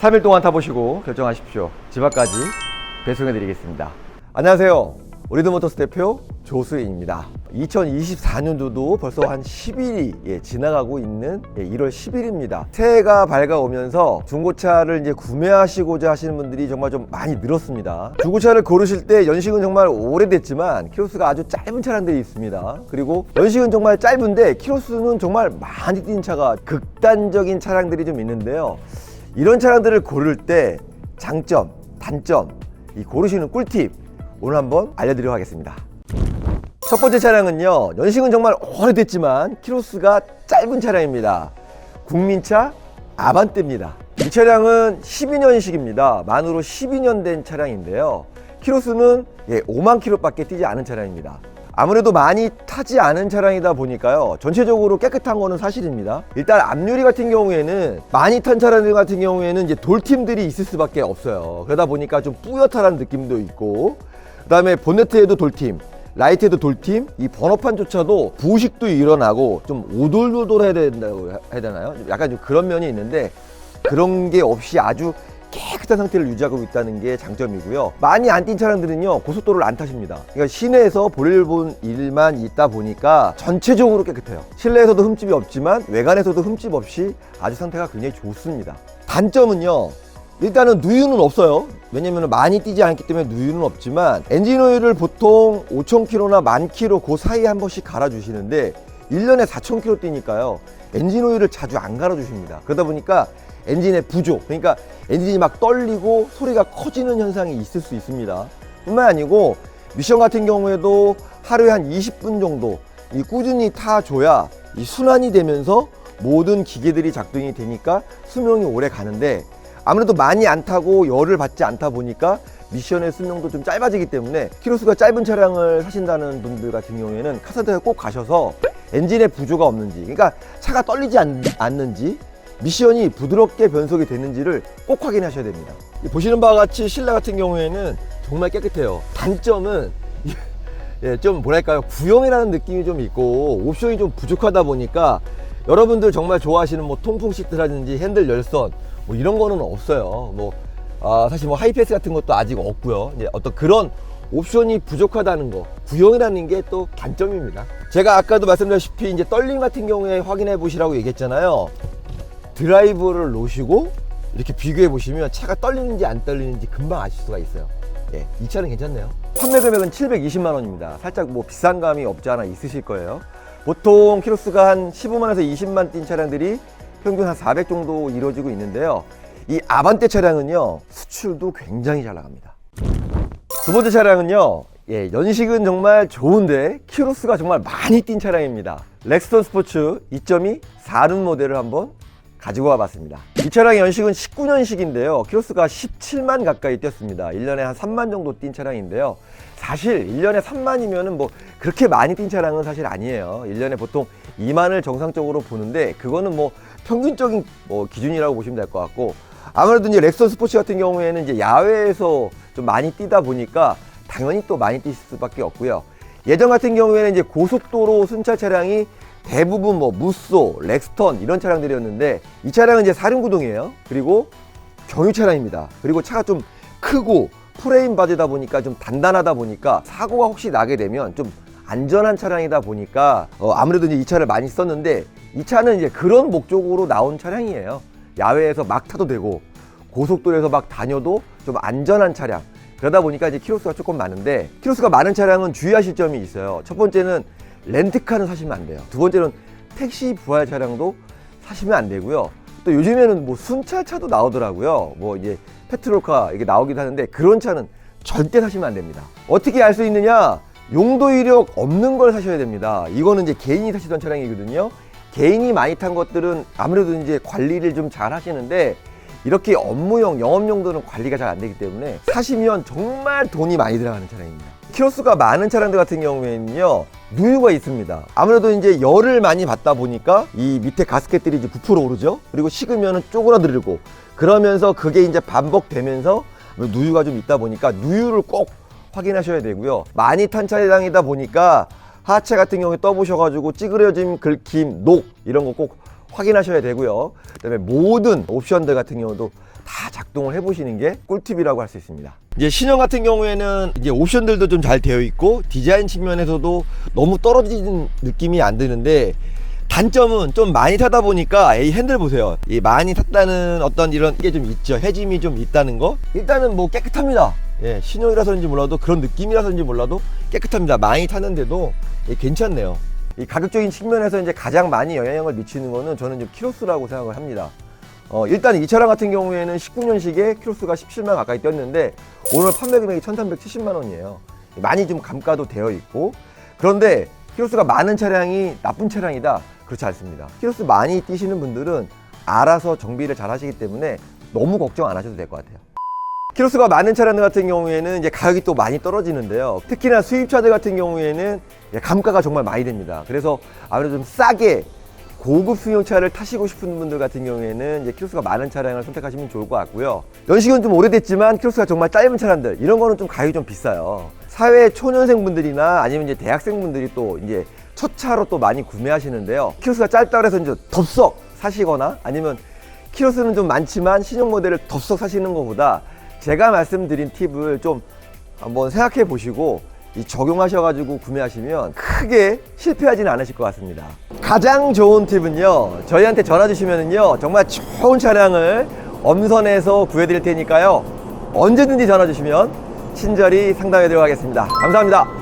3일 동안 타보시고 결정하십시오. 집 앞까지 배송해 드리겠습니다. 안녕하세요. 오리드모터스 대표 조수인입니다. 2024년도도 벌써 한 10일이 지나가고 있는 1월 10일입니다. 새해가 밝아오면서 중고차를 이제 구매하시고자 하시는 분들이 정말 좀 많이 늘었습니다. 중고차를 고르실 때 연식은 정말 오래됐지만 키로수가 아주 짧은 차량들이 있습니다. 그리고 연식은 정말 짧은데 키로수는 정말 많이 뛴 차가 극단적인 차량들이 좀 있는데요. 이런 차량들을 고를 때 장점, 단점, 이 고르시는 꿀팁 오늘 한번 알려드리도록 하겠습니다. 첫 번째 차량은요, 연식은 정말 오래됐지만 키로수가 짧은 차량입니다. 국민차 아반떼입니다. 이 차량은 12년식입니다. 만으로 12년 된 차량인데요. 키로수는 5만 킬로밖에 뛰지 않은 차량입니다. 아무래도 많이 타지 않은 차량이다 보니까요, 전체적으로 깨끗한 거는 사실입니다. 일단 앞유리 같은 경우에는 많이 탄 차량들 같은 경우에는 이제 돌팀들이 있을 수밖에 없어요. 그러다 보니까 좀 뿌옇다는 느낌도 있고, 그 다음에 본네트에도 돌팀, 라이트에도 돌팀, 이 번호판조차도 부식도 일어나고 좀 오돌오돌해야 된다고 해야 되나요? 약간 좀 그런 면이 있는데 그런 게 없이 아주 깨끗한 상태를 유지하고 있다는 게 장점이고요. 많이 안 뛴 차량들은요, 고속도로를 안 타십니다. 그러니까 시내에서 볼일 본 일만 있다 보니까 전체적으로 깨끗해요. 실내에서도 흠집이 없지만 외관에서도 흠집 없이 아주 상태가 굉장히 좋습니다. 단점은요, 일단은 누유는 없어요. 왜냐면 많이 뛰지 않기 때문에 누유는 없지만 엔진오일을 보통 5,000km나 10,000km 그 사이에 한 번씩 갈아주시는데 1년에 4,000km 뛰니까요, 엔진오일을 자주 안 갈아주십니다. 그러다 보니까 엔진의 부족, 그러니까 엔진이 막 떨리고 소리가 커지는 현상이 있을 수 있습니다. 뿐만 아니고 미션 같은 경우에도 하루에 한 20분 정도 이 꾸준히 타줘야 이 순환이 되면서 모든 기계들이 작동이 되니까 수명이 오래 가는데, 아무래도 많이 안 타고 열을 받지 않다 보니까 미션의 수명도 좀 짧아지기 때문에 키로수가 짧은 차량을 사신다는 분들 같은 경우에는 카센터에 꼭 가셔서 엔진의 부조가 없는지, 그러니까 차가 떨리지 않는지, 미션이 부드럽게 변속이 되는지를 꼭 확인하셔야 됩니다. 보시는 바와 같이 실내 같은 경우에는 정말 깨끗해요. 단점은 좀 뭐랄까요, 구형이라는 느낌이 좀 있고 옵션이 좀 부족하다 보니까 여러분들 정말 좋아하시는 뭐 통풍 시트라든지 핸들 열선 뭐 이런 거는 없어요. 사실 뭐 하이패스 같은 것도 아직 없고요. 이제 어떤 그런 옵션이 부족하다는 거, 구형이라는 게 또 단점입니다. 제가 아까도 말씀드렸다시피 이제 떨림 같은 경우에 확인해 보시라고 얘기했잖아요. 드라이브를 놓으시고 이렇게 비교해 보시면 차가 떨리는지 안 떨리는지 금방 아실 수가 있어요. 이 차는 괜찮네요. 판매 금액은 720만 원입니다. 살짝 뭐 비싼 감이 없지 않아 있으실 거예요. 보통 키로수가 한 15만에서 20만 뛴 차량들이 평균 한 400 정도 이루어지고 있는데요. 이 아반떼 차량은요, 수출도 굉장히 잘 나갑니다. 두 번째 차량은요, 연식은 정말 좋은데 키로수가 정말 많이 뛴 차량입니다. 렉스턴 스포츠 2.2 4륜 모델을 한번 가지고 와봤습니다. 이 차량의 연식은 19년식인데요. 키로수가 17만 가까이 뛰었습니다. 1년에 한 3만 정도 뛴 차량인데요. 사실 1년에 3만이면은 뭐 그렇게 많이 뛴 차량은 사실 아니에요. 1년에 보통 2만을 정상적으로 보는데 그거는 뭐 평균적인 기준이라고 보시면 될 것 같고, 아무래도 이제 렉선 스포츠 같은 경우에는 이제 야외에서 좀 많이 뛰다 보니까 당연히 또 많이 뛸 수밖에 없고요. 예전 같은 경우에는 이제 고속도로 순찰 차량이 대부분 뭐 무쏘, 렉스턴 이런 차량들이었는데 이 차량은 이제 4륜 구동이에요. 그리고 경유 차량입니다. 그리고 차가 좀 크고 프레임 바디다 보니까 좀 단단하다 보니까 사고가 혹시 나게 되면 좀 안전한 차량이다 보니까 아무래도 이제 이 차를 많이 썼는데, 이 차는 이제 그런 목적으로 나온 차량이에요. 야외에서 막 타도 되고 고속도로에서 막 다녀도 좀 안전한 차량. 그러다 보니까 이제 키로수가 조금 많은데, 키로수가 많은 차량은 주의하실 점이 있어요. 첫 번째는 렌트카는 사시면 안 돼요. 두 번째는 택시 부할 차량도 사시면 안 되고요. 또 요즘에는 뭐 순찰차도 나오더라고요. 뭐 이제 페트롤카 이게 나오기도 하는데 그런 차는 절대 사시면 안 됩니다. 어떻게 알 수 있느냐? 용도 이력 없는 걸 사셔야 됩니다. 이거는 이제 개인이 타시던 차량이거든요. 개인이 많이 탄 것들은 아무래도 이제 관리를 좀 잘 하시는데, 이렇게 업무용, 영업용도는 관리가 잘 안 되기 때문에 사시면 정말 돈이 많이 들어가는 차량입니다. 키로수가 많은 차량들 같은 경우에는요, 누유가 있습니다. 아무래도 이제 열을 많이 받다 보니까 이 밑에 가스켓들이 이제 부풀어 오르죠. 그리고 식으면 쪼그라들고, 그러면서 그게 이제 반복되면서 누유가 좀 있다 보니까 누유를 꼭 확인하셔야 되고요. 많이 탄 차량이다 보니까 하체 같은 경우에 떠보셔가지고 찌그러짐, 긁힘, 녹 이런 거 꼭 확인하셔야 되고요. 그다음에 모든 옵션들 같은 경우도 다 작동을 해보시는 게 꿀팁이라고 할 수 있습니다. 이제 신형 같은 경우에는 이제 옵션들도 좀 잘 되어 있고 디자인 측면에서도 너무 떨어지는 느낌이 안 드는데, 단점은 좀 많이 타다 보니까 이 핸들 보세요. 이 많이 탔다는 어떤 이런 게 좀 있죠. 해짐이 좀 있다는 거. 일단은 뭐 깨끗합니다. 예, 신형이라서인지 몰라도, 그런 느낌이라서인지 몰라도 깨끗합니다. 많이 탔는데도 괜찮네요. 이 가격적인 측면에서 이제 가장 많이 영향을 미치는 거는 저는 좀 키로수라고 생각을 합니다. 일단 이 차량 같은 경우에는 19년식에 키로수가 17만 가까이 뛰었는데 오늘 판매 금액이 1,370만 원이에요. 많이 좀 감가도 되어 있고, 그런데 키로수가 많은 차량이 나쁜 차량이다, 그렇지 않습니다. 키로수 많이 뛰시는 분들은 알아서 정비를 잘 하시기 때문에 너무 걱정 안 하셔도 될 것 같아요. 키로수가 많은 차량들 같은 경우에는 이제 가격이 또 많이 떨어지는데요. 특히나 수입차들 같은 경우에는 감가가 정말 많이 됩니다. 그래서 아무래도 좀 싸게 고급 승용차를 타시고 싶은 분들 같은 경우에는 이제 키로수가 많은 차량을 선택하시면 좋을 것 같고요. 연식은 좀 오래됐지만 키로수가 정말 짧은 차량들, 이런 거는 좀 가격이 좀 비싸요. 사회 초년생 분들이나 아니면 이제 대학생 분들이 또 이제 첫 차로 또 많이 구매하시는데요. 키로수가 짧다고 해서 이제 덥석 사시거나, 아니면 키로수는 좀 많지만 신형 모델을 덥석 사시는 것보다 제가 말씀드린 팁을 좀 한번 생각해 보시고 적용하셔가지고 구매하시면 크게 실패하지는 않으실 것 같습니다. 가장 좋은 팁은요, 저희한테 전화 주시면은요 정말 좋은 차량을 엄선해서 구해드릴 테니까요, 언제든지 전화 주시면 친절히 상담해 드리도록 하겠습니다. 감사합니다.